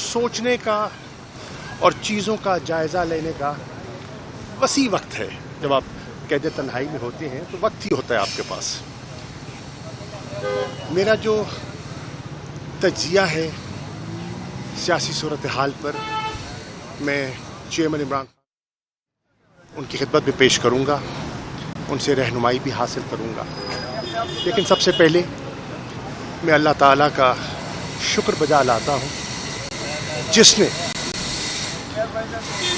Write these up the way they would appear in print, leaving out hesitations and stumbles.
सोचने का और चीज़ों का जायज़ा लेने का वसी वक्त है। जब आप कैद तन्हाई में होते हैं तो वक्त ही होता है आपके पास। मेरा जो तज्जिया है सियासी सूरत हाल पर, मैं चेयरमैन इमरान उनकी खिदमत में पेश करूँगा, उनसे रहनुमाई भी हासिल करूँगा। लेकिन सबसे पहले मैं अल्लाह ताला का शुक्र बजा लाता हूँ जिसने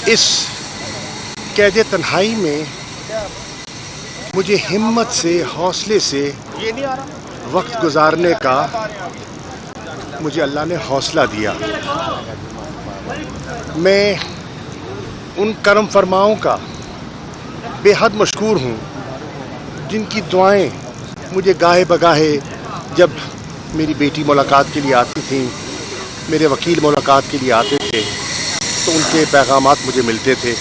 इस कैद तन्हाई में मुझे हिम्मत से, हौसले से वक्त गुजारने का मुझे अल्लाह ने हौसला दिया। मैं उन करम फरमाओं का बेहद मशकूर हूँ जिनकी दुआएं मुझे गाहे बगाहे, जब मेरी बेटी मुलाकात के लिए आती थी, मेरे वकील मुलाकात के लिए आते थे, तो उनके पैगामात मुझे मिलते थे।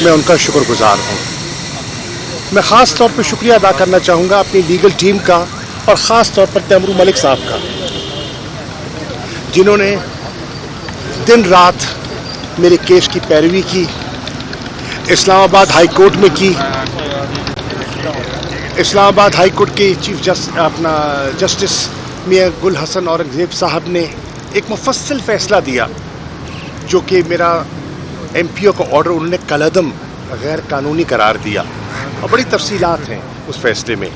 मैं उनका शुक्रगुजार हूँ। मैं ख़ास तौर पर शुक्रिया अदा करना चाहूँगा अपनी लीगल टीम का, और ख़ास तौर पर तैमूर मलिक साहब का, जिन्होंने दिन रात मेरे केस की पैरवी की, इस्लामाबाद हाई कोर्ट में की। इस्लामाबाद हाई कोर्ट के चीफ जस्टिस मियां गुल हसन औरंगज़ेब साहब ने एक मुफस्सल फ़ैसला दिया, जो कि मेरा MPO का ऑर्डर उन्होंने कलअदम गैर कानूनी करार दिया, और बड़ी तफसीलात हैं उस फैसले में।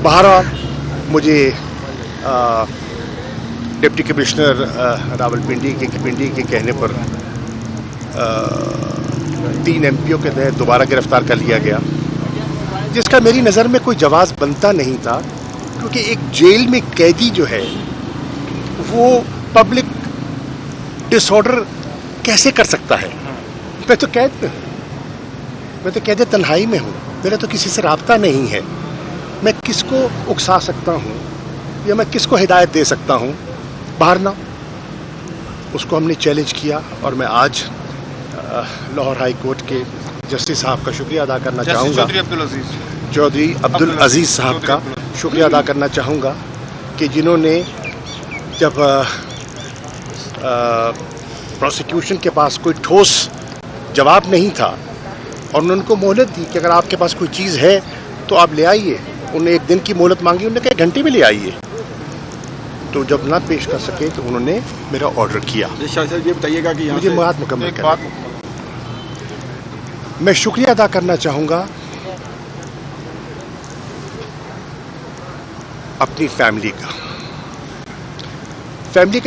बहरहाल मुझे डिप्टी कमिश्नर रावलपिंडी के कहने पर 3 MPO के तहत दोबारा गिरफ्तार कर लिया गया, जिसका मेरी नज़र में कोई जवाज़ बनता नहीं था, क्योंकि एक जेल में कैदी जो है वो पब्लिक डिसऑर्डर कैसे कर सकता है। मैं तो कैद तन्हाई में हूँ, मेरा तो किसी से राब्ता नहीं है। मैं किसको उकसा सकता हूँ या मैं किसको हिदायत दे सकता हूँ? बाहर ना, उसको हमने चैलेंज किया, और मैं आज लाहौर हाई कोर्ट के जस्टिस साहब का शुक्रिया अदा करना चाहूँगा, चौधरी अब्दुल अजीज़ साहब का शुक्रिया अदा करना चाहूँगा कि जिन्होंने, जब प्रोसिक्यूशन के पास कोई ठोस जवाब नहीं था और उन्होंने उनको मोहलत दी कि अगर आपके पास कोई चीज़ है तो आप ले आइए। उन्हें 1 दिन की मोहलत मांगी, उन्होंने कहा 1 घंटे में ले आइए। तो जब ना पेश कर सके तो उन्होंने मेरा ऑर्डर किया। ये बताइएगा कि मुझे बात मुकम्मल करनी। मैं शुक्रिया अदा करना चाहूँगा अपनी फैमिली का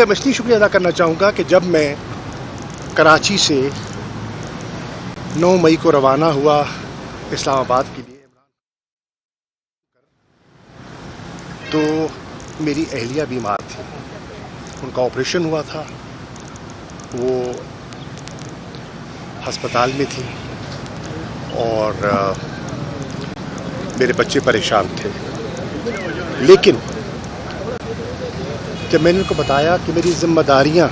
मैं इसलिए शुक्रिया अदा करना चाहूँगा कि जब मैं कराची से 9 मई को रवाना हुआ इस्लामाबाद के लिए, तो मेरी अहलिया बीमार थी, उनका ऑपरेशन हुआ था, वो अस्पताल में थी, और मेरे बच्चे परेशान थे। लेकिन जब मैंने उनको बताया कि मेरी जिम्मेदारियां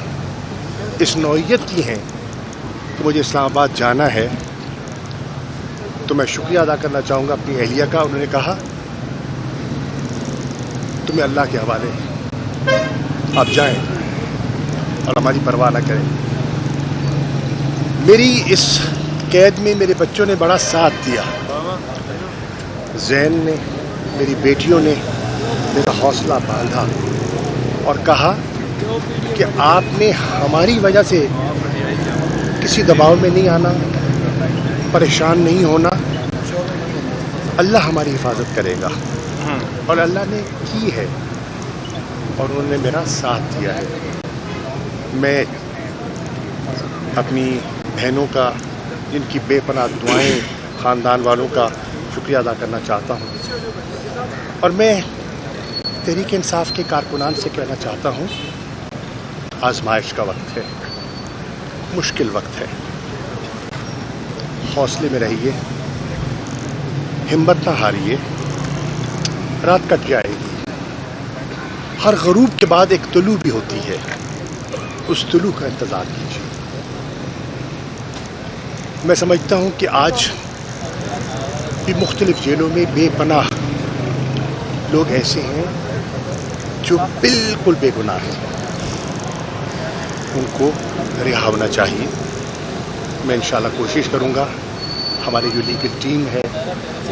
इस नौइयत की हैं कि मुझे इस्लामाबाद जाना है, तो मैं शुक्रिया अदा करना चाहूँगा अपनी अहलिया का। उन्होंने कहा तुम्हें अल्लाह के हवाले, आप जाएं और हमारी परवाह न करें। मेरी इस कैद में मेरे बच्चों ने बड़ा साथ दिया। जैन ने, मेरी बेटियों ने मेरा हौसला बांधा और कहा कि आपने हमारी वजह से किसी दबाव में नहीं आना, परेशान नहीं होना, अल्लाह हमारी हिफाजत करेगा। और अल्लाह ने की है, और उन्होंने मेरा साथ दिया है। मैं अपनी बहनों का, जिनकी बेपनाह दुआएं, ख़ानदान वालों का शुक्रिया अदा करना चाहता हूँ, और मैं तहरीक इंसाफ के कारकुनान से कहना चाहता हूँ, आजमाइश का वक्त है, मुश्किल वक्त है, हौसले में रहिए, हिम्मत ना हारिए, रात कट जाएगी। हर ग़रूब के बाद एक तुलू भी होती है, उस तुलू का इंतज़ार कीजिए। मैं समझता हूँ कि आज भी मुख्तलिफ जेलों में बेपनाह लोग ऐसे हैं जो बिल्कुल बेगुनाह हैं, ان کو رہا ہونا چاہیے. میں انشاءاللہ کوشش کروں گا ہماری جو لیگل ٹیم ہے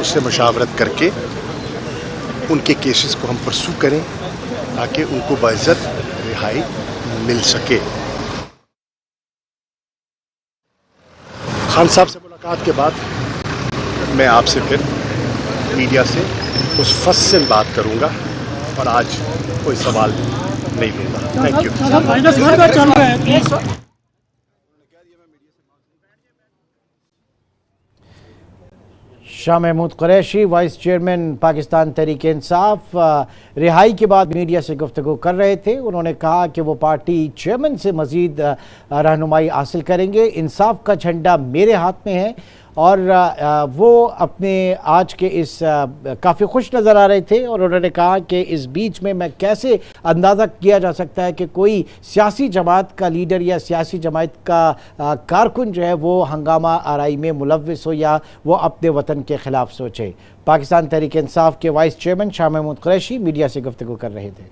اس سے مشاورت کر کے ان کے کیسز کو ہم پرسو کریں تاکہ ان کو باعزت رہائی مل سکے. خان صاحب سے ملاقات کے بعد میں آپ سے پھر میڈیا سے اس فصل بات کروں گا اور آج کوئی سوال نہیں لوں گا. Thank you. Shah Mahmood Qureshi vice chairman Pakistan Tehreek Insaf رہائی کے بعد میڈیا سے گفتگو کر رہے تھے. انہوں نے کہا کہ وہ پارٹی چیئرمین سے مزید رہنمائی حاصل کریں گے. انصاف کا جھنڈا میرے ہاتھ میں ہے اور وہ اپنے آج کے اس کافی خوش نظر آ رہے تھے اور انہوں نے کہا کہ اس بیچ میں کیسے اندازہ کیا جا سکتا ہے کہ کوئی سیاسی جماعت کا لیڈر یا سیاسی جماعت کا کارکن جو ہے وہ ہنگامہ آرائی میں ملوث ہو یا وہ اپنے وطن کے خلاف سوچے. پاکستان تحریک انصاف کے وائس چیئرمین شاہ محمود قریشی میڈیا سے گفتگو کر رہے تھے.